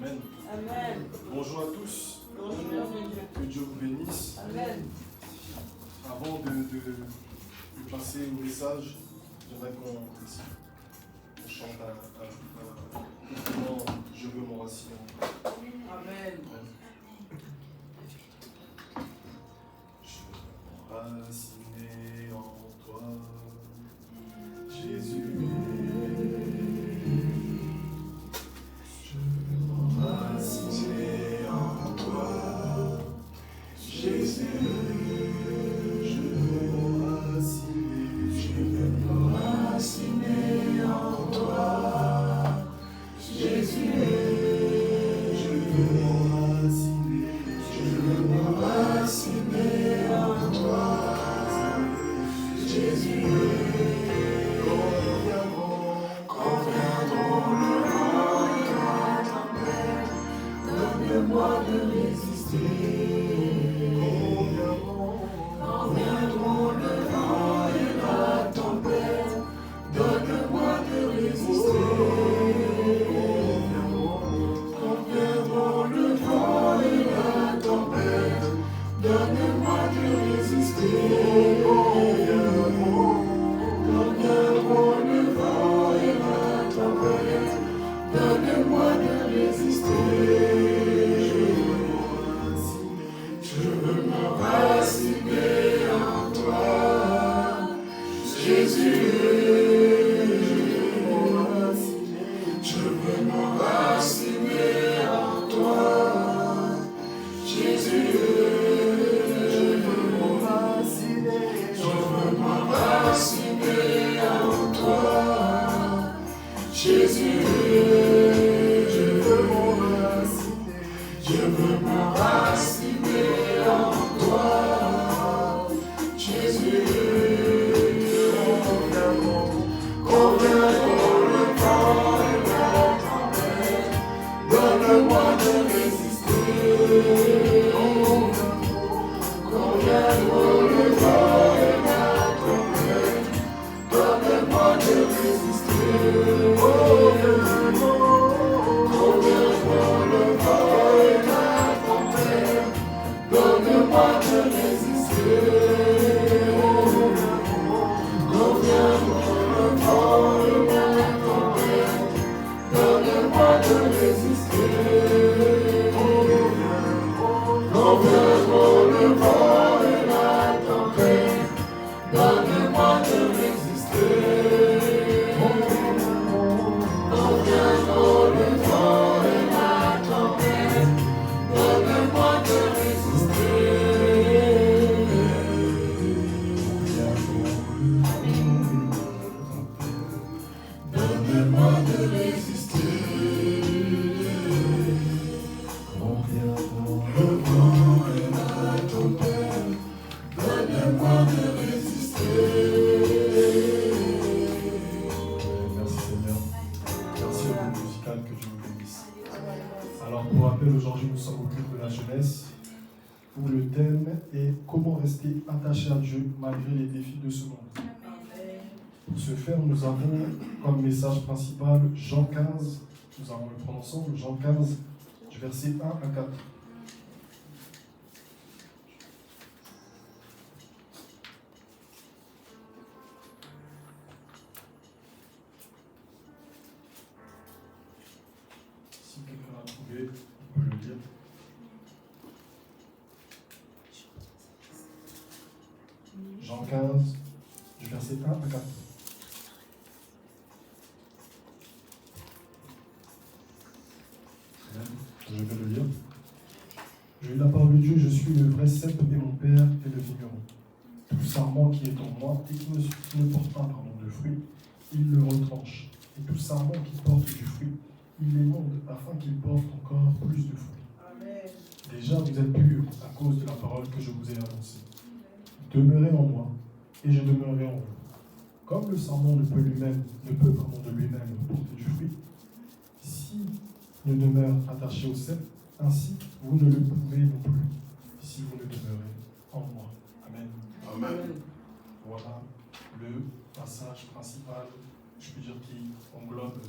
Amen. Amen. Bonjour à tous. Bonjour. Que Dieu vous bénisse. Amen. Avant de passer au message, j'aimerais qu'on chante un Je veux m'enraciner. Amen. Je veux m'enraciner en toi, Jésus. Je veux m'enraciner en toi, Jésus. Je veux m'enraciner en toi, Jésus. Je veux m'enraciner en toi, Jésus. Quand viendront le vent et la tempête, donne-moi de résister. Quand viendront le vent et la tempête, donne-moi de résister. Quand viendront le vent et la tempête, donne-moi de résister. Quand viendront le vent et la tempête, donne-moi de résister. Je veux m'enraciner en toi, Jésus. Je veux m'enraciner en toi, Jésus. Je veux m'enraciner en toi, Jésus. Je veux m'enraciner en toi, Jésus. Quand viendront le vent et la tempête, donne-moi de résister. Quand viendront le vent et la tempête, donne-moi de résister. Quand viendront le vent et la tempête, donne-moi de résister. Quand viendront le vent et la tempête, donne-moi de résister. Quand viendront le vent et la tempête, donne-moi de résister. Quand viendront le vent et la tempête, donne-moi de résister. Donne-moi de résister. Quand viendront le vent et la tempête, donne-moi de résister. Merci Seigneur. Merci au groupe musical, que Dieu vous bénisse. Alors pour rappel, aujourd'hui nous sommes au culte de la jeunesse où le thème est comment rester attaché à Dieu malgré les défis de ce monde. Pour ce faire, nous avons comme message principal Jean 15, nous allons le prendre ensemble, Jean 15, du verset 1 à 4. Si quelqu'un l'a trouvé, on peut le lire. Jean 15, du verset 1 à 4. Je vais le lire. Je lis la parole de Dieu, je suis le vrai cep et mon père est le vigneron. Tout sarment qui est en moi et qui ne porte pas de fruits, il le retranche. Et tout sarment qui porte du fruit, il l'émonde afin qu'il porte encore plus de fruits. Amen. Déjà, vous êtes purs à cause de la parole que je vous ai annoncée. Demeurez en moi et je demeurerai en vous. Comme le sarment ne peut de lui-même porter du fruit, s'il ne demeure attaché au cep, ainsi vous ne le pouvez non plus, si vous ne demeurez en moi. Amen. Amen. Voilà le passage principal, je peux dire, qui englobe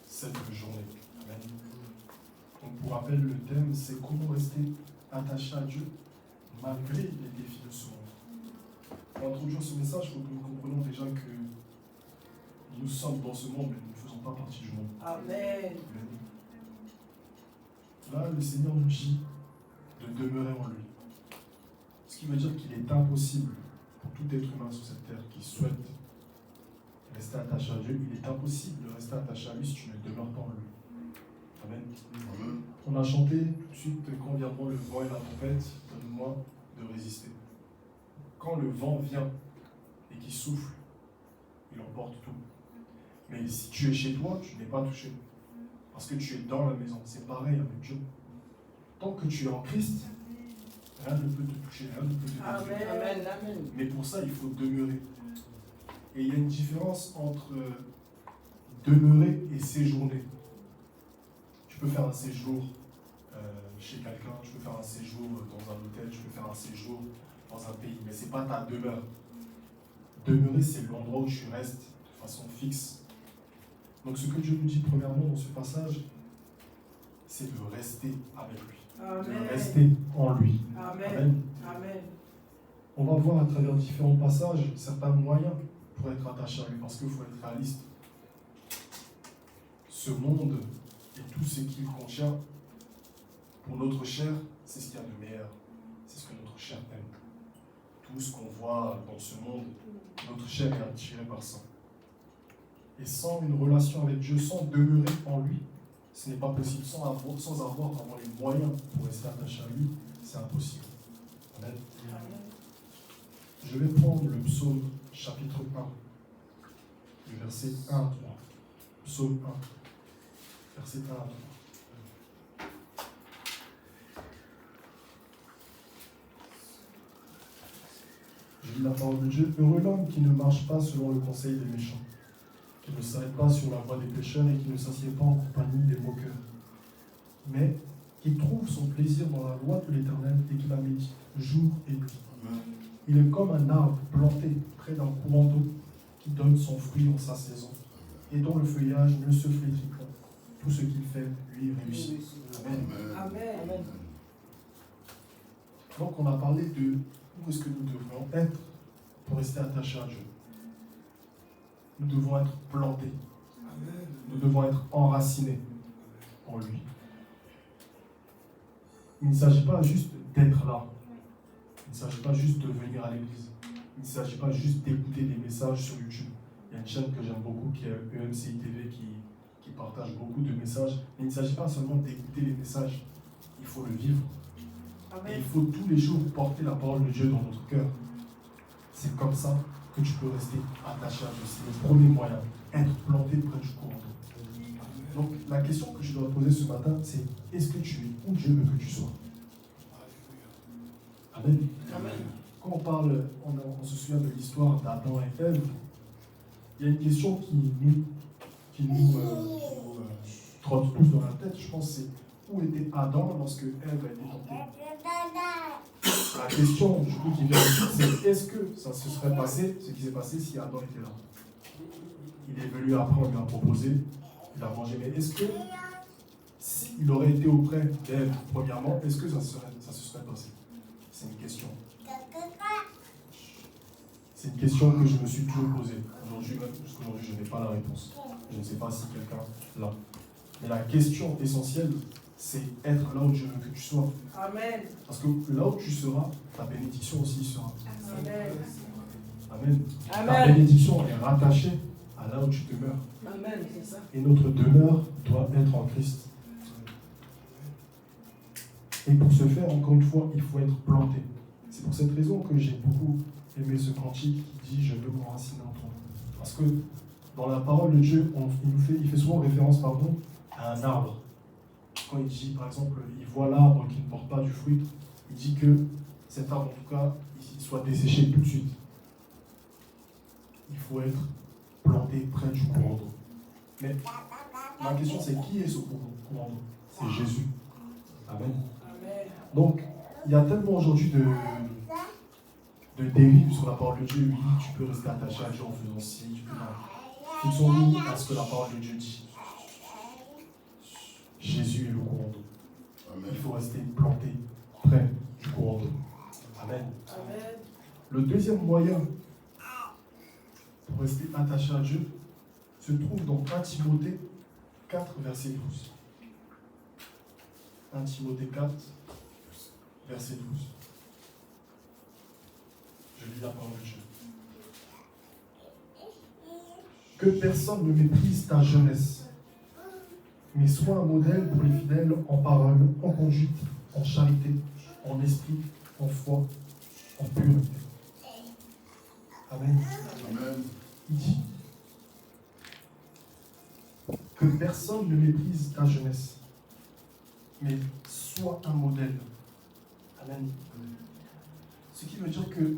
cette journée. Amen. Donc pour rappel, le thème, c'est comment rester attaché à Dieu malgré les défis de ce monde. Pour introduire ce message, il faut que nous comprenions déjà que nous sommes dans ce monde, mais nous ne faisons pas partie du monde. Amen. Là, le Seigneur nous dit de demeurer en lui. Ce qui veut dire qu'il est impossible pour tout être humain sur cette terre qui souhaite rester attaché à Dieu, il est impossible de rester attaché à lui si tu ne demeures pas en lui. Amen. Amen. On a chanté tout de suite, quand viendront le vent et la tempête, donne-moi de résister. Quand le vent vient et qu'il souffle, il emporte tout. Mais si tu es chez toi, tu n'es pas touché. Parce que tu es dans la maison. C'est pareil avec Dieu. Tant que tu es en Christ, rien ne peut te toucher, rien ne peut te détruire. Amen. Amen. Mais pour ça, il faut demeurer. Et il y a une différence entre demeurer et séjourner. Tu peux faire un séjour chez quelqu'un, tu peux faire un séjour dans un hôtel, tu peux faire un séjour dans un pays, mais ce n'est pas ta demeure. Demeurer, c'est l'endroit où tu restes de façon fixe. Donc ce que Dieu nous dit premièrement dans ce passage, c'est de rester avec lui, Amen. de rester en lui. Amen. Amen. Amen. On va voir à travers différents passages certains moyens pour être attaché à lui, parce qu'il faut être réaliste. Ce monde et tout ce qu'il contient, pour notre chair, c'est ce qu'il y a de meilleur. C'est ce que notre chair aime. Tout ce qu'on voit dans ce monde, notre chair est attirée par ça. Et sans une relation avec Dieu, sans demeurer en lui, ce n'est pas possible. Sans avoir les moyens pour rester attaché à lui, c'est impossible. Amen. Je vais prendre le psaume chapitre 1, du verset 1 à 3. Psaume 1, verset 1 à 3. Je lis la parole de Dieu. Heureux l'homme qui ne marche pas selon le conseil des méchants, qui ne s'arrête pas sur la voie des pécheurs et qui ne s'assied pas en compagnie des moqueurs, mais qui trouve son plaisir dans la loi de l'Éternel et qui la médite jour et nuit. Amen. Il est comme un arbre planté près d'un courant d'eau qui donne son fruit en sa saison et dont le feuillage ne se flétrit point. Tout ce qu'il fait, lui, réussit. Amen. Amen. Amen. Donc on a parlé de où est-ce que nous devons être pour rester attachés à Dieu. Nous devons être plantés. Nous devons être enracinés en lui. Il ne s'agit pas juste d'être là. Il ne s'agit pas juste de venir à l'église. Il ne s'agit pas juste d'écouter des messages sur YouTube. Il y a une chaîne que j'aime beaucoup qui est EMCI TV qui partage beaucoup de messages. Mais il ne s'agit pas seulement d'écouter les messages. Il faut le vivre. Et il faut tous les jours porter la parole de Dieu dans notre cœur. C'est comme ça que tu peux rester attaché à Dieu. C'est le premier moyen. Être planté près du courant d'eau. Donc la question que je dois poser ce matin, c'est est-ce que tu es où Dieu veut que tu sois? Amen. Amen. Quand on parle, on se souvient de l'histoire d'Adam et Ève, il y a une question qui nous trotte tous dans la tête, je pense, c'est où était Adam lorsque Ève a été tentée? La question du coup qui vient ici, c'est est-ce que ça se serait passé, ce qui s'est passé si Adam était là? Il est venu après, on lui a proposé, il a mangé, mais est-ce que s'il aurait été auprès d'Ève, premièrement, est-ce que ça se serait passé? C'est une question. C'est une question que je me suis toujours posée. Aujourd'hui, même jusqu'aujourd'hui, je n'ai pas la réponse. Je ne sais pas si quelqu'un l'a. Mais la question essentielle, c'est être là où Dieu veut que tu sois. Amen. Parce que là où tu seras, ta bénédiction aussi sera. Amen. Amen. Ta Amen. bénédiction est rattachée à là où tu demeures. Amen, c'est ça. Et notre demeure doit être en Christ. Et pour ce faire, encore une fois, il faut être planté. C'est pour cette raison que j'ai beaucoup aimé ce cantique qui dit « Je veux m'enraciner en toi ». Parce que dans la parole de Dieu, il fait souvent référence à un arbre. Quand il dit, par exemple, il voit l'arbre qui ne porte pas du fruit, il dit que cet arbre, en tout cas, il soit desséché tout de suite. Il faut être planté près du courant d'eau. Mais ma question, c'est qui est ce courant d'eau? C'est Jésus. Amen. Amen. Donc, il y a tellement aujourd'hui de dérives sur la parole de Dieu. Oui, tu peux rester attaché à Dieu en faisant ci, tu peux non. Fixons-nous à ce que la parole de Dieu dit. Jésus est le courant d'eau. Le deuxième moyen pour rester attaché à Dieu se trouve dans 1 Timothée 4, verset 12. 1 Timothée 4, verset 12. Je lis la parole de Dieu. Que personne ne méprise ta jeunesse, mais sois un modèle pour les fidèles en parole, en conduite, en charité, en esprit, en foi, en pureté. Amen. Amen. Il dit que personne ne méprise ta jeunesse, mais sois un modèle. Amen. Ce qui veut dire que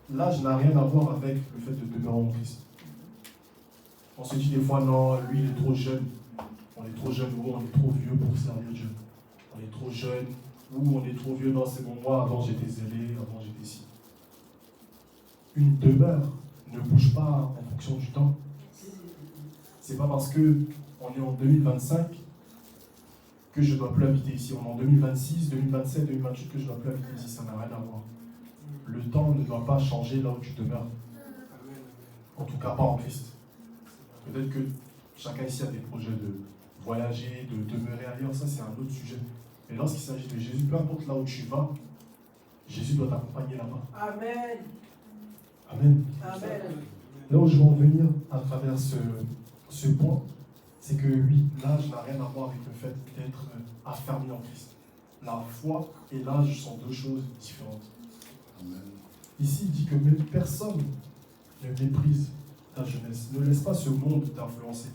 l'âge n'a rien à voir avec le fait de demeurer en Christ. On se dit des fois, non, lui il est trop jeune. On est trop jeune ou on est trop vieux pour servir Dieu. On est trop jeune ou on est trop vieux. Non, c'est bon, moi avant j'étais zélé, avant j'étais ci. Une demeure ne bouge pas en fonction du temps. C'est pas parce que on est en 2025 que je ne dois plus habiter ici. On est en 2026, 2027, 2028 que je ne dois plus habiter ici. Ça n'a rien à voir. Le temps ne doit pas changer là où tu demeures. En tout cas pas en Christ. Peut-être que chacun ici a des projets de voyager, de demeurer ailleurs. Ça c'est un autre sujet. Mais lorsqu'il s'agit de Jésus, peu importe là où tu vas, Jésus doit t'accompagner là-bas. Amen. Amen. Amen. Là où je veux en venir à travers ce point, c'est que oui, l'âge n'a rien à voir avec le fait d'être affermi en Christ. La foi et l'âge sont deux choses différentes. Amen. Ici, il dit que même personne ne méprise ta jeunesse. Ne laisse pas ce monde t'influencer.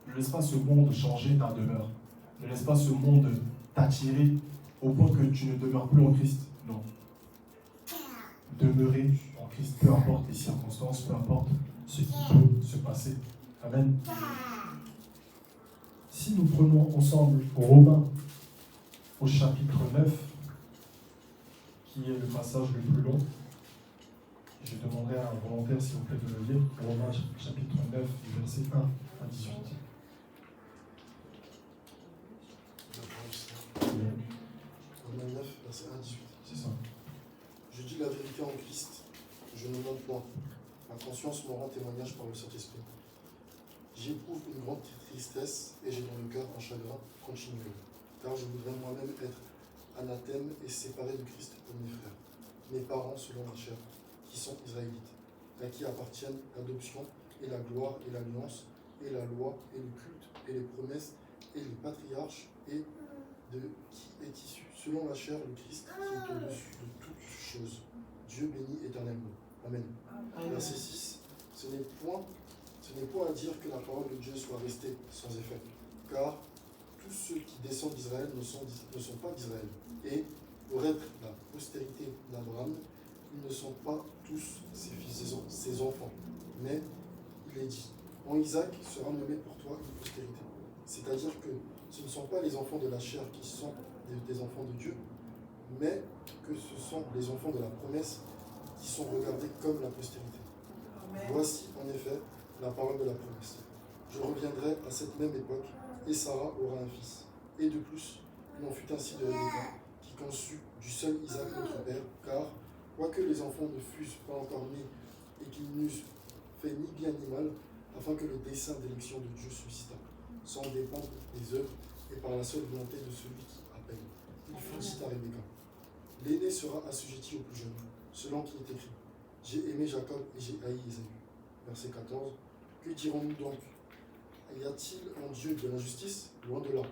Ne laisse pas ce monde changer ta demeure. Ne laisse pas ce monde t'attirer au point que tu ne demeures plus en Christ. Non. Demeurer en Christ, peu importe les circonstances, peu importe ce qui peut se passer. Amen. Si nous prenons ensemble Romains au chapitre 9, qui est le passage le plus long, je demanderai à un volontaire, s'il vous plaît, de le lire. Romains chapitre 9, versets 1 à 18. Romains 9, verset 1 à 18. C'est ça. Je dis la vérité en Christ, je ne mens point. Ma conscience me rend témoignage par le Saint-Esprit. J'éprouve une grande tristesse et j'ai dans le cœur un chagrin continuel, car je voudrais moi-même être anathème et séparé de Christ pour mes frères, mes parents selon la chair, qui sont israélites, à qui appartiennent l'adoption et la gloire et l'alliance, et la loi et le culte et les promesses et les patriarches, et de qui est issu selon la chair le Christ qui est au-dessus de toutes choses. Dieu béni éternellement. Amen. Verset 6. Ce n'est point à dire que la parole de Dieu soit restée sans effet, car tous ceux qui descendent d'Israël ne sont pas d'Israël. Et pour être la postérité d'Abraham, ils ne sont pas tous ses enfants. Mais il est dit, en Isaac sera nommé pour toi une postérité. C'est-à-dire que ce ne sont pas les enfants de la chair qui sont des enfants de Dieu, mais que ce sont les enfants de la promesse qui sont regardés comme la postérité. Voici en effet la parole de la promesse. Je reviendrai à cette même époque, et Sarah aura un fils. Et de plus, il en fut ainsi de Rebecca, qui conçut du seul Isaac notre père, car, quoique les enfants ne fussent pas encore nés, et qu'ils n'eussent fait ni bien ni mal, afin que le dessein d'élection de Dieu suscitât, sans dépendre des œuvres, et par la seule volonté de celui qui appelle. Il fut dit à Rebecca, l'aîné sera assujetti au plus jeune, selon qu'il est écrit, j'ai aimé Jacob et j'ai haï Ésaü. Verset 14. Que dirons-nous donc? Y a-t-il en Dieu de l'injustice? Loin de là.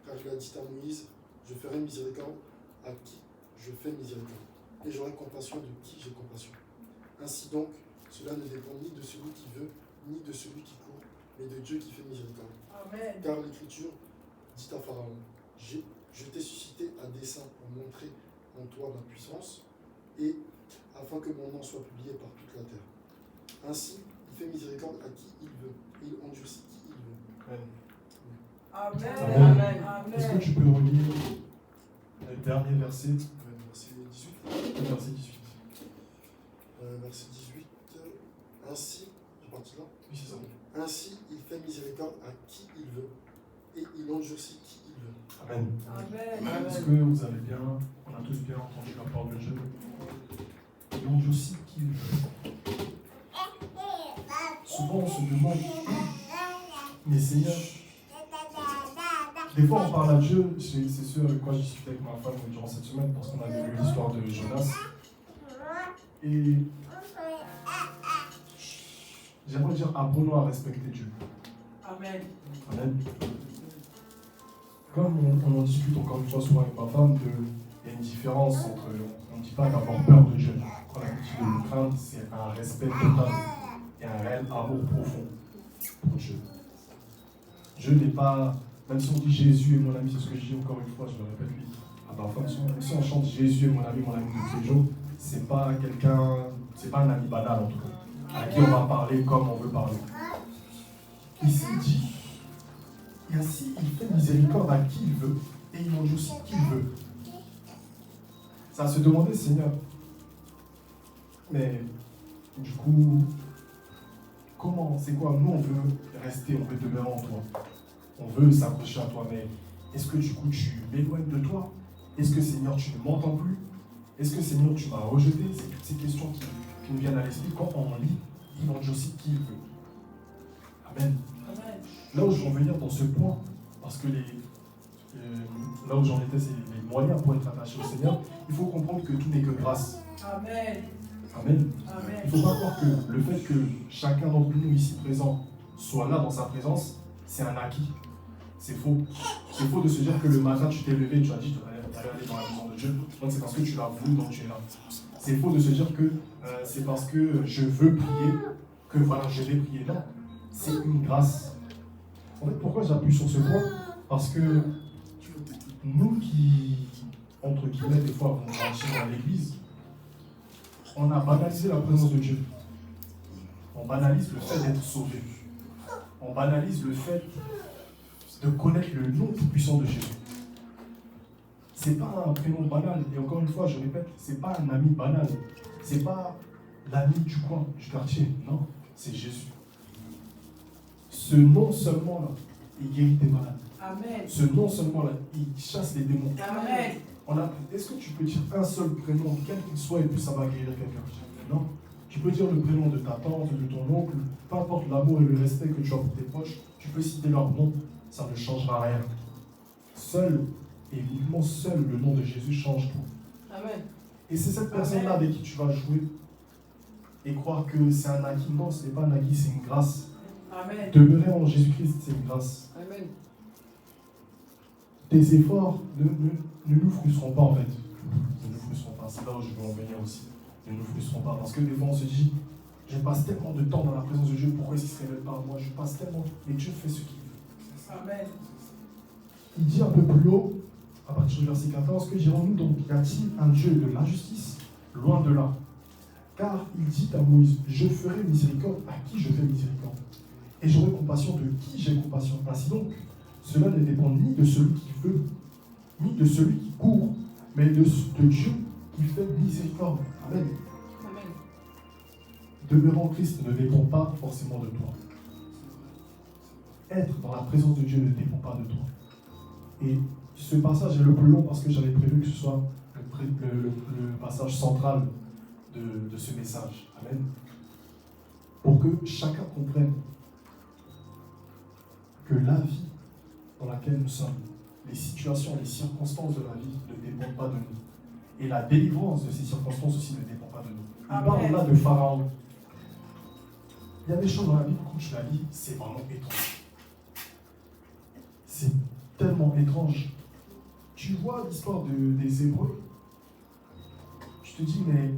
Car il a dit à Moïse, je ferai miséricorde à qui je fais miséricorde, et j'aurai compassion de qui j'ai compassion. Ainsi donc, cela ne dépend ni de celui qui veut, ni de celui qui court, mais de Dieu qui fait miséricorde. Amen. Car l'Écriture dit à Pharaon, je t'ai suscité à dessein pour montrer en toi ma puissance, et afin que mon nom soit publié par toute la terre. Ainsi, il fait miséricorde à qui il veut, et il endurcit qui il veut. Amen. Amen. Amen. Est-ce que tu peux relire le dernier verset? Verset 18. Verset 18. Verset 18. Ainsi, j'ai parti là. Oui, c'est ça. Ainsi, il fait miséricorde à qui il veut, et il endurcit qui il veut. Amen. Amen. Est-ce que vous avez bien, on a tous bien entendu la parole de Dieu? il endurcit qui il veut. Souvent on se demande, mais Seigneur, des fois on parle à Dieu, c'est sûr avec quoi j'ai discuté avec ma femme durant cette semaine parce qu'on a lu l'histoire de Jonas. Et j'aimerais dire, apprenons à respecter Dieu. Amen. Amen. Comme on en discute encore une fois souvent avec ma femme, il y a une différence entre, on ne dit pas d'avoir peur de Dieu. Quand on a dit de le craindre, c'est un respect total et un réel amour profond pour Dieu. Dieu n'est pas, même si on dit Jésus est mon ami, c'est ce que je dis encore une fois, je le répète lui, à ma femme, si on chante Jésus est mon ami de tous les jours, c'est pas quelqu'un, c'est pas un ami banal en tout cas, à qui on va parler comme on veut parler. Ici il dit, et ainsi il fait miséricorde à qui il veut, et il mange aussi qui il veut. Ça se demandait, Seigneur, mais du coup, comment, c'est quoi? Nous on veut rester, on veut demeurer en toi. On veut s'accrocher à toi, mais est-ce que du coup tu m'éloignes de toi? Est-ce que Seigneur tu ne m'entends plus? Est-ce que Seigneur tu m'as rejeté? C'est toutes ces questions qui nous viennent à l'esprit quand on lit, il mange aussi qui il veut. Amen. Là où je veux en venir dans ce point, parce que là où j'en étais, c'est les moyens pour être attaché au Seigneur, il faut comprendre que tout n'est que grâce. Amen. Amen. Amen. Il ne faut pas croire que le fait que chacun d'entre nous ici présent soit là dans sa présence, c'est un acquis. C'est faux. C'est faux de se dire que le matin tu t'es levé, tu as dit tu vas aller dans la maison de Dieu, donc c'est parce que tu l'as voulu, donc tu es là. C'est faux de se dire que c'est parce que je veux prier que voilà, je vais prier. Non, c'est une grâce. En fait, pourquoi j'appuie sur ce point? Parce que nous qui, entre guillemets, des fois, vont grandir dans l'église, on a banalisé la présence de Dieu. On banalise le fait d'être sauvé. On banalise le fait de connaître le nom tout-puissant de Jésus. C'est pas un prénom banal. Et encore une fois, je répète, c'est pas un ami banal. C'est pas l'ami du coin, du quartier. Non, c'est Jésus. Ce nom seulement là, il guérit des malades. Amen. Ce nom seulement là, il chasse les démons. Amen. Est-ce que tu peux dire un seul prénom, quel qu'il soit, et puis ça va guérir quelqu'un? Non. Tu peux dire le prénom de ta tante, de ton oncle, peu importe l'amour et le respect que tu as pour tes proches, tu peux citer leur nom, ça ne changera rien. Seul, et uniquement seul, le nom de Jésus change tout. Amen. Et c'est cette personne-là avec qui tu vas jouer et croire que c'est un acquis. Non, ce n'est pas un acquis, c'est une grâce. Amen. Demeurer en Jésus-Christ, c'est une grâce. Amen. Tes efforts ne nous frustreront pas en fait. Ne nous frustreront pas. C'est là où je veux en venir aussi. Ne nous frustrerons pas. Parce que des fois on se dit, je passe tellement de temps dans la présence de Dieu, pourquoi est-ce qu'il ne se révèle pas à moi? Je passe tellement. Mais Dieu fait ce qu'il veut. Amen. Il dit un peu plus haut, à partir du verset 14, que dirons-nous donc? Y a-t-il un Dieu de l'injustice? Loin de là. Car il dit à Moïse, je ferai miséricorde à qui je fais miséricorde. Et j'aurai compassion de qui j'ai compassion. Ainsi donc, cela ne dépend ni de celui qui veut, ni de celui qui court, mais de Dieu qui fait miséricorde. Amen. Amen. Demeurer en Christ ne dépend pas forcément de toi. Être dans la présence de Dieu ne dépend pas de toi. Et ce passage est le plus long parce que j'avais prévu que ce soit le passage central de ce message. Amen. Pour que chacun comprenne que la vie dans laquelle nous sommes, les situations, les circonstances de la vie ne dépendent pas de nous. Et la délivrance de ces circonstances aussi ne dépend pas de nous. Il parle là de Pharaon. Il y a des choses dans la Bible, quand tu la lis, c'est vraiment étrange. C'est tellement étrange. Tu vois l'histoire des Hébreux, tu te dis, mais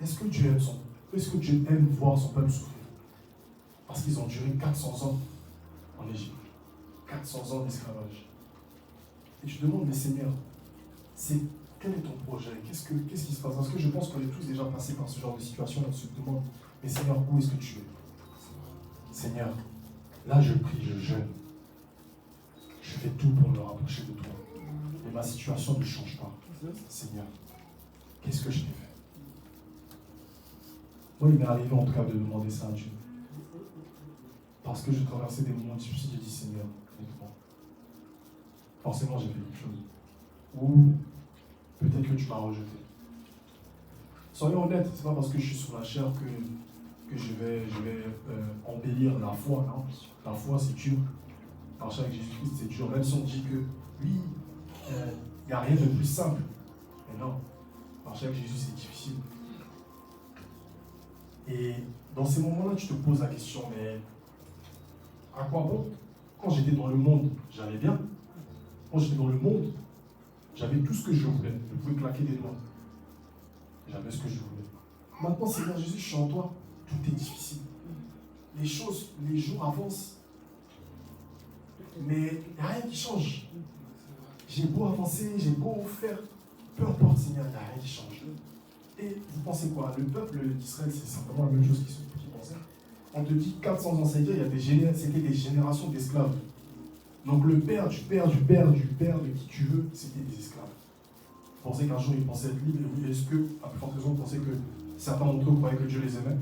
est-ce que Dieu aime voir son peuple souffrir? Parce qu'ils ont duré 400 ans en Égypte. 400 ans d'esclavage. Et tu te demandes, mais Seigneur, quel est ton projet? Qu'est-ce qui se passe? Parce que je pense qu'on est tous déjà passés par ce genre de situation et on se demande, mais Seigneur, où est-ce que tu es? Seigneur, là je prie, je jeûne. Je fais tout pour me rapprocher de toi. Mais ma situation ne change pas. Seigneur, qu'est-ce que je t'ai fait? Moi, il m'est arrivé en tout cas de demander ça à Dieu. Parce que je traversais des moments difficiles, j'ai dit, Seigneur, aide-moi. Forcément, j'ai fait quelque chose. Ou peut-être que tu m'as rejeté. Soyons honnêtes, c'est pas parce que je suis sur la chair que je vais embellir la foi. Non. La foi, c'est dur. Marcher avec Jésus-Christ, c'est dur. Même si on dit que oui, il n'y a rien de plus simple. Mais non, marcher avec Jésus, c'est difficile. Et dans ces moments-là, tu te poses la question, mais à quoi bon? Quand j'étais dans le monde, j'allais bien. Quand j'étais dans le monde, j'avais tout ce que je voulais. Je pouvais claquer des doigts. J'avais ce que je voulais. Maintenant, Seigneur Jésus, je suis en toi. Tout est difficile. Les choses, les jours avancent. Mais il n'y a rien qui change. J'ai beau avancer, j'ai beau faire. Peu importe, Seigneur, il n'y a rien qui change. Et vous pensez quoi? Le peuple d'Israël, c'est simplement la même chose qu'ils pensaient. On te dit 400 ans, c'est-à-dire c'était des générations d'esclaves. Donc le père du père du père du père de qui tu veux, c'était des esclaves. Vous pensez qu'un jour ils pensaient être libres? Est-ce que, à plus forte raison, vous pensez que certains d'entre eux croyaient que Dieu les aimait?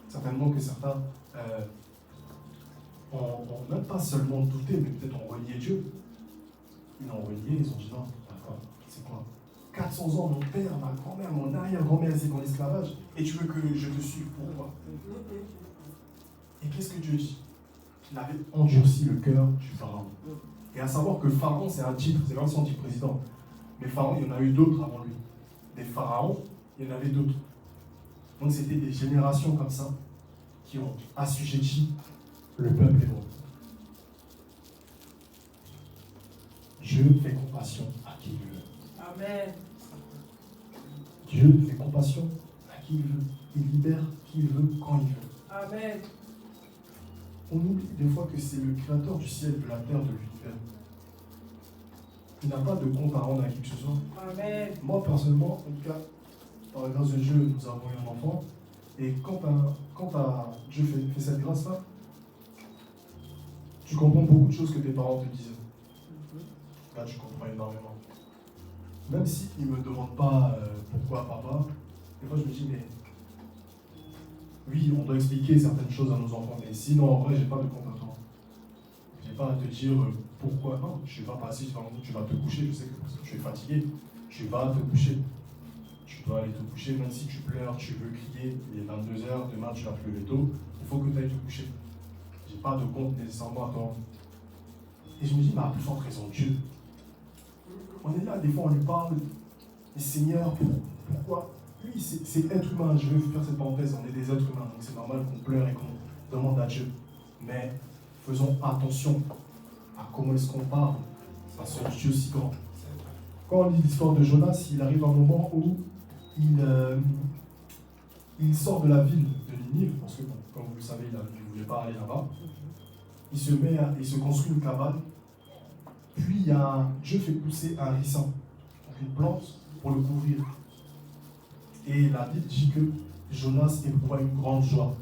Certainement que certains ont même pas seulement douté, mais peut-être ont relié Dieu. Ils l'ont relié, ils ont dit non, d'accord, c'est quoi? 400 ans, mon père, ma grand-mère, mon arrière-grand-mère, c'est en esclavage, et tu veux que je te suive, pourquoi? Et qu'est-ce que Dieu dit? Il avait endurci le cœur du pharaon. Et à savoir que pharaon, c'est un titre, c'est l'ancien titre président. Mais pharaon, il y en a eu d'autres avant lui. Des pharaons, il y en avait d'autres. Donc c'était des générations comme ça qui ont assujetti le peuple hébreu. Dieu fait compassion à qui il veut. Amen. Dieu fait compassion à qui il veut. Il libère qui il veut, quand il veut. Amen. On oublie des fois que c'est le créateur du ciel, de la terre, de l'univers. Il n'a pas de compte à rendre à qui que ce soit. Amen. Moi, personnellement, en tout cas, par la grâce de Dieu, nous avons eu un enfant. Et quand Dieu fait cette grâce-là, tu comprends beaucoup de choses que tes parents te disaient. Là, tu comprends énormément. Même s'ils ne me demandent pas pourquoi papa, des fois je me dis, mais oui, on doit expliquer certaines choses à nos enfants, mais sinon, en vrai, j'ai pas de compte à toi. J'ai pas à te dire pourquoi. Non, je vais pas passer, tu vas te coucher, je sais que tu es fatigué. Tu vas te coucher. Tu dois aller te coucher, même si tu pleures, tu veux crier, il est 22h, demain tu vas te lever tôt, il faut que tu ailles te coucher. J'ai pas de compte nécessairement à toi. Et je me dis, mais à plus forte raison, Dieu. On est là, des fois on lui parle, mais Seigneur, pourquoi? Oui, c'est être humain, je vais faire cette parenthèse, on est des êtres humains, donc c'est normal qu'on pleure et qu'on demande à Dieu. Mais faisons attention à comment est-ce qu'on parle à ce Dieu si grand. Quand on lit l'histoire de Jonas, il arrive un moment où il sort de la ville de Ninive, parce que, bon, comme vous le savez, il ne voulait pas aller là-bas. Il se construit une cabane, puis Dieu fait pousser un ricin, donc une plante, pour le couvrir. Et la Bible dit que Jonas éprouva une grande joie.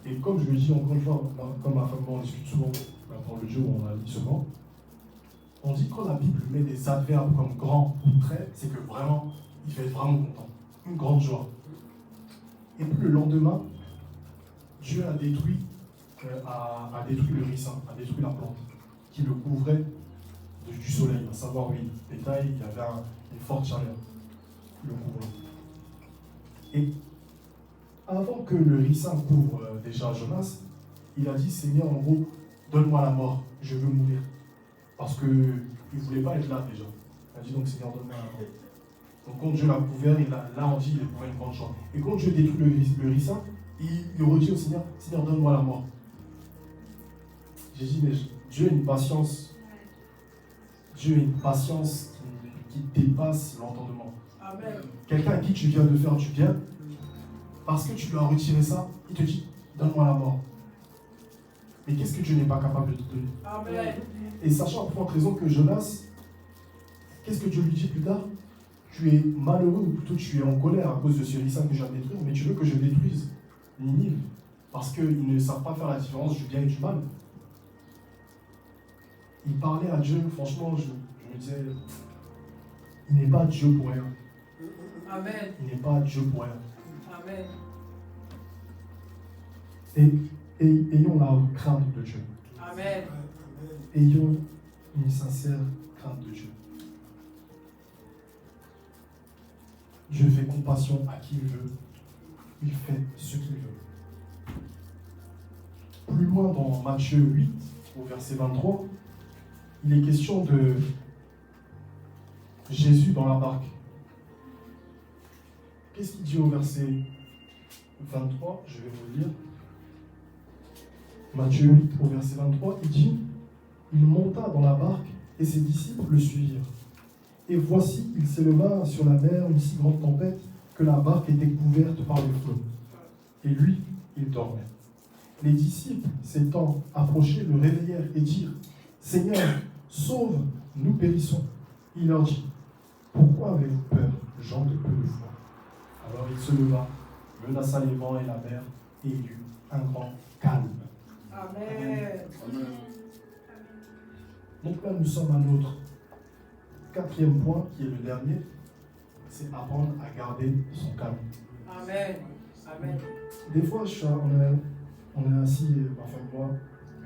Et comme je le dis encore une fois, comme ma femme on discute souvent, pour le Dieu où on a dit souvent, on dit que quand la Bible met des adverbes comme grand ou très, c'est que vraiment, il fait être vraiment content. Une grande joie. Et puis le lendemain, Dieu a détruit le ricin, a détruit la plante qui le couvrait du soleil, à savoir, oui, détail, il y avait une forte chaleur qui le couvrait. Et avant que le ricin couvre déjà Jonas, il a dit, Seigneur, en gros, donne-moi la mort, je veux mourir. Parce qu'il ne voulait pas être là déjà. Il a dit donc, Seigneur, donne-moi la mort. Donc quand Dieu l'a couvert, là on dit il éprouvait une grande joie. Et quand Dieu détruit le ricin, il redit au Seigneur, Seigneur, donne-moi la mort. J'ai dit, mais Dieu a une patience. Dieu a une patience qui dépasse l'entendement. Amen. Quelqu'un à qui tu viens de faire du bien, parce que tu lui as retiré ça, il te dit, donne-moi la mort. Mais qu'est-ce que Dieu n'est pas capable de te donner? Amen. Et sachant à forte raison que Jonas, qu'est-ce que Dieu lui dit plus tard? Tu es malheureux, ou plutôt tu es en colère à cause de ce ricin que je viens de détruire, mais tu veux que je détruise Ninive, parce qu'ils ne savent pas faire la différence du bien et du mal. Il parlait à Dieu, franchement, je me disais, il n'est pas Dieu pour rien. Amen. Il n'est pas Dieu pour rien. Amen. Et ayons la crainte de Dieu. Amen. Ayons une sincère crainte de Dieu. Dieu fait compassion à qui il veut, il fait ce qu'il veut. Plus loin dans Matthieu 8, au verset 23, il est question de Jésus dans la barque. Qu'est-ce qu'il dit au verset 23? Je vais vous le lire. Matthieu 8, au verset 23, il dit « Il monta dans la barque et ses disciples le suivirent. Et voici, il s'éleva sur la mer une si grande tempête que la barque était couverte par les flots. Et lui, il dormait. Les disciples, s'étant approchés, le réveillèrent et dirent « Seigneur, sauve, nous périssons. » Il leur dit « Pourquoi avez-vous peur, gens de peu de foi ?» Alors il se leva, menaça les vents et la mer, et il eut un grand calme. Amen. Amen. Donc là, nous sommes à notre quatrième point, qui est le dernier, c'est apprendre à garder son calme. Amen. Amen. Des fois, on est assis, enfin moi,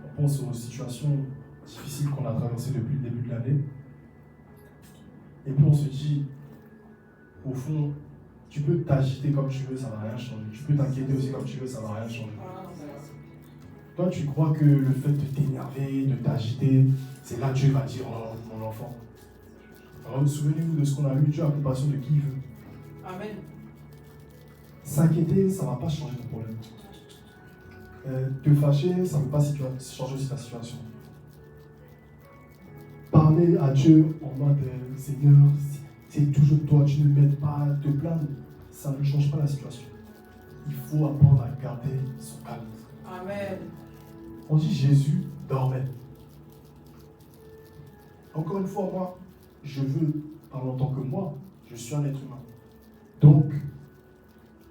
on pense aux situations difficiles qu'on a traversées depuis le début de l'année. Et puis on se dit, au fond, tu peux t'agiter comme tu veux, ça ne va rien changer. Tu peux t'inquiéter aussi comme tu veux, ça ne va rien changer. Toi, tu crois que le fait de t'énerver, de t'agiter, c'est là que Dieu va dire, oh, mon enfant. Alors, souvenez-vous de ce qu'on a lu, Dieu a compassion de qui il veut. Amen. S'inquiéter, ça ne va pas changer ton problème. Te fâcher, ça ne va pas changer aussi ta situation. Parler à Dieu en mode Seigneur, c'est toujours toi, tu ne m'aides pas, te plaindre, ça ne change pas la situation. Il faut apprendre à garder son calme. Amen. On dit Jésus dormait. Encore une fois, moi, je veux parler en tant que moi, je suis un être humain. Donc,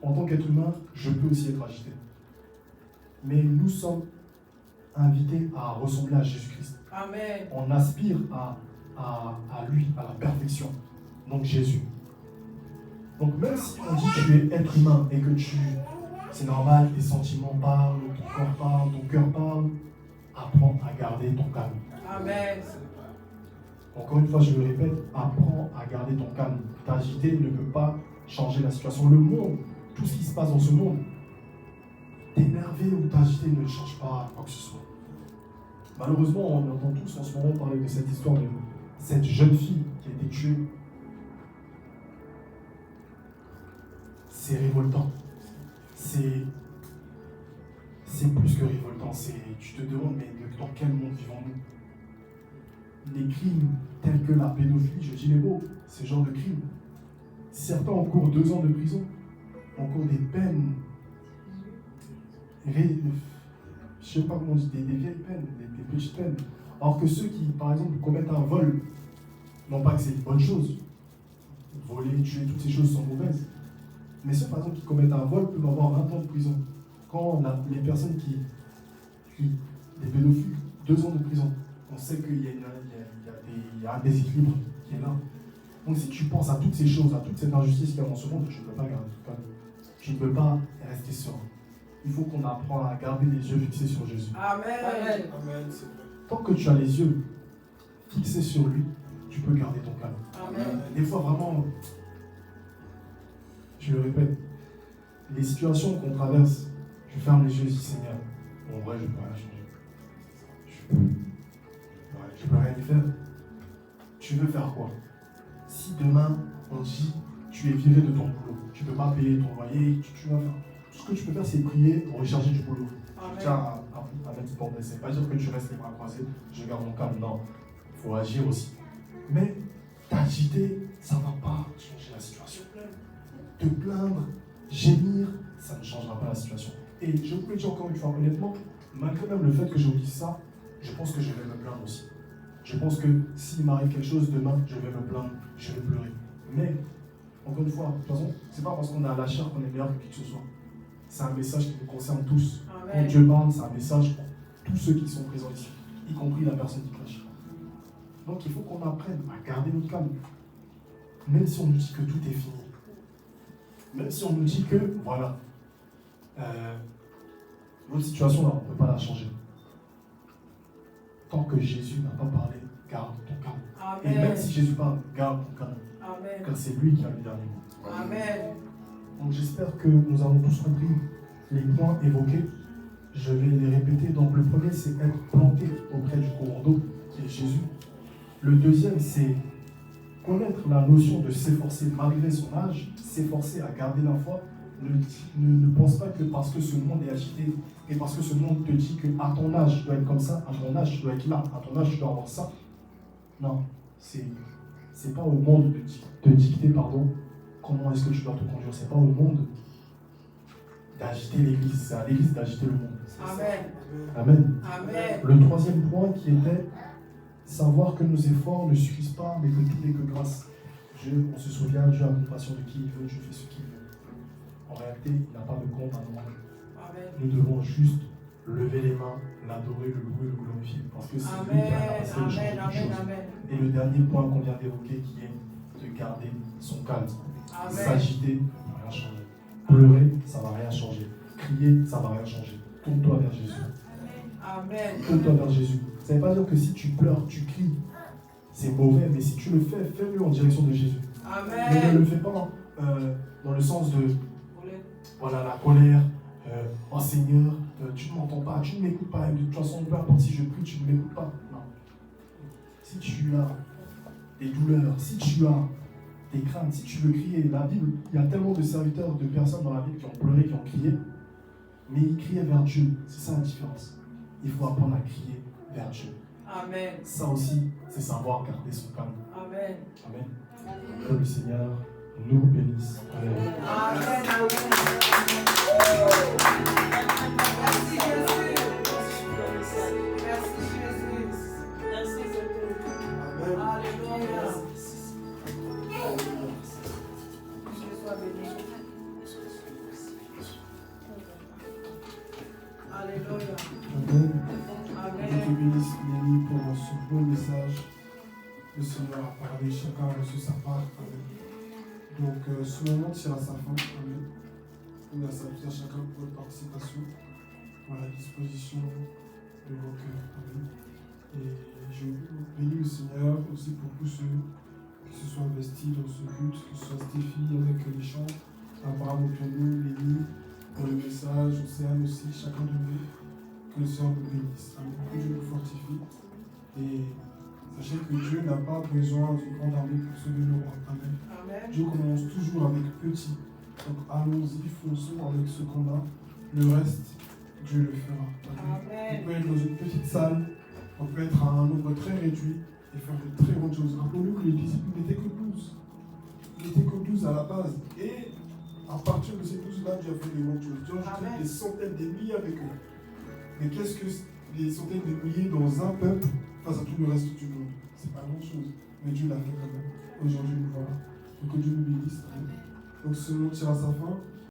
en tant qu'être humain, je peux aussi être agité. Mais nous sommes invités à ressembler à Jésus-Christ. Amen. On aspire à lui, à la perfection. Donc Jésus. Donc même si on dit que tu es être humain et que c'est normal, tes sentiments parlent, ton corps parle, ton cœur parle, apprends à garder ton calme. Amen. Encore une fois, je le répète, apprends à garder ton calme. T'agiter ne peut pas changer la situation. Le monde, tout ce qui se passe dans ce monde, t'énerver ou t'agiter ne change pas quoi que ce soit. Malheureusement, on entend tous en ce moment parler de cette histoire de cette jeune fille qui a été tuée. C'est révoltant. C'est plus que révoltant. Tu te demandes, mais dans quel monde vivons-nous? Les crimes tels que la pédophilie, je dis les mots, ce genre de crimes. Certains encourent 2 ans de prison, encourent des peines, je ne sais pas comment on dit, des vieilles peines, des petites peines. Alors que ceux qui, par exemple, commettent un vol, non pas que c'est une bonne chose, voler, tuer, toutes ces choses sont mauvaises. Mais ceux, par exemple, qui commettent un vol peuvent avoir 20 ans de prison. Quand les personnes des pédophiles, 2 ans de prison, on sait qu'il y a un déséquilibre qui est là. Donc si tu penses à toutes ces choses, à toute cette injustice qu'il y a dans ce monde, tu ne peux pas garder tout calme. Tu ne peux pas rester serein. Il faut qu'on apprenne à garder les yeux fixés sur Jésus. Amen. Amen, c'est vrai. Tant que tu as les yeux fixés sur lui, tu peux garder ton calme. Amen. Des fois, vraiment, je le répète, les situations qu'on traverse, je ferme les yeux et je dis Seigneur, en vrai, je ne peux rien changer. Je peux rien y faire. Tu veux faire quoi? Si demain, on dit, tu es viré de ton boulot, tu ne peux pas payer ton loyer, tu vas faire. Tout ce que tu peux faire, c'est prier pour recharger du boulot. Amen. Je tiens à mettre cette parenthèse. Ce n'est pas dire que tu restes les bras croisés, je garde mon calme. Non, il faut agir aussi. Mais t'agiter, ça ne va pas changer la situation. Te plaindre, gémir, ça ne changera pas la situation. Et je vous le dis encore une fois, honnêtement, malgré même le fait que je vous dise ça, je pense que je vais me plaindre aussi. Je pense que s'il m'arrive quelque chose demain, je vais me plaindre, je vais pleurer. Mais, encore une fois, de toute façon, c'est pas parce qu'on a la chair qu'on est meilleur que qui que ce soit. C'est un message qui nous concerne tous. Quand Amen. Dieu parle, c'est un message pour tous ceux qui sont présents ici, y compris la personne qui crache. Donc il faut qu'on apprenne à garder notre calme. Même si on nous dit que tout est fini. Même si on nous dit que, voilà, notre situation là, on ne peut pas la changer. Tant que Jésus n'a pas parlé, garde ton calme. Et même Amen. si Jésus parle, garde ton calme. Amen. Car c'est lui qui a le dernier mot. Amen. Donc j'espère que nous avons tous compris les points évoqués. Je vais les répéter. Donc le premier, c'est être planté auprès du courant d'eau, qui est Jésus. Le deuxième, c'est connaître la notion de s'efforcer malgré son âge, s'efforcer à garder la foi. Ne pense pas que parce que ce monde est agité et parce que ce monde te dit qu'à ton âge tu dois être comme ça, à ton âge tu dois être là, à ton âge tu dois avoir ça. Non, c'est pas au monde de te dicter comment est-ce que tu dois te conduire. C'est pas au monde d'agiter l'église, c'est à l'église d'agiter le monde. Amen. Amen. Amen. Le troisième point qui était savoir que nos efforts ne suffisent pas, mais que tout n'est que grâce. On se souvient, Dieu a compassion de qui il veut, Dieu fait ce qu'il veut. En réalité, il n'a pas de compte à nous rendre. Nous devons juste lever les mains, l'adorer, le louer, le glorifier. Parce que c'est lui qui a la capacité de changer toutes choses. Et le dernier point qu'on vient d'évoquer qui est de garder son calme. S'agiter, ça ne va rien changer. Pleurer, ça ne va rien changer. Crier, ça ne va rien changer. Tourne-toi vers Jésus. Amen. Tourne-toi vers Jésus. Ça ne veut pas dire que si tu pleures, tu cries, c'est mauvais, mais si tu le fais, fais-le en direction de Jésus. Amen. Mais ne le fais pas dans le sens de voilà, la colère. Oh Seigneur, tu ne m'entends pas, tu ne m'écoutes pas. De toute façon, peu importe si je prie, tu ne m'écoutes pas. Non. Si tu as des douleurs, si tu as des craintes, si tu veux crier, la Bible, il y a tellement de serviteurs, de personnes dans la Bible qui ont pleuré, qui ont crié, mais ils criaient vers Dieu. C'est ça la différence. Il faut apprendre à crier vers Dieu. Amen. Ça aussi, c'est savoir garder son calme. Amen. Amen. Que le Seigneur nous bénisse. Amen. Amen. Merci Jésus. Merci Jésus. Merci Jésus. Alléluia. Dieu soit béni. Alléluia. Amen. Amen. Je te bénisse, Nelly, pour ce beau message. Le Seigneur a parlé, chacun a reçu sa part. Amen. Donc, ce moment tire à sa fin. Amen. On a salué à chacun pour votre participation, pour la disposition de vos cœurs. Amen. Et je bénis le Seigneur aussi pour tous ceux qui se sont investis dans ce culte, que ce soit Stéphie avec les chants, Abraham au piano, Lénie pour le message, Océane aussi, chacun de nous. Que le Seigneur vous bénisse. Amen. Que Dieu vous fortifie. Et sachez que Dieu n'a pas besoin d'une grande armée pour sauver le roi. Amen. Amen. Dieu commence toujours avec petit. Donc allons-y, fonçons avec ce qu'on a. Le reste, Dieu le fera. Amen. Amen. On peut être dans une petite salle, on peut être à un nombre très réduit et faire de très grandes choses. Rappelons-nous que les disciples n'étaient que 12. Ils n'étaient que 12 à la base. Et à partir de ces 12-là, Dieu a fait des grandes choses. Dieu a ajouté des centaines, des milliers avec eux. Mais qu'est-ce que des centaines de milliers dans un peuple face à tout le reste du monde? C'est pas grand-chose. Mais Dieu l'a fait quand même. Aujourd'hui, nous voilà. Donc que Dieu nous bénisse. Donc ce monde tire à sa fin.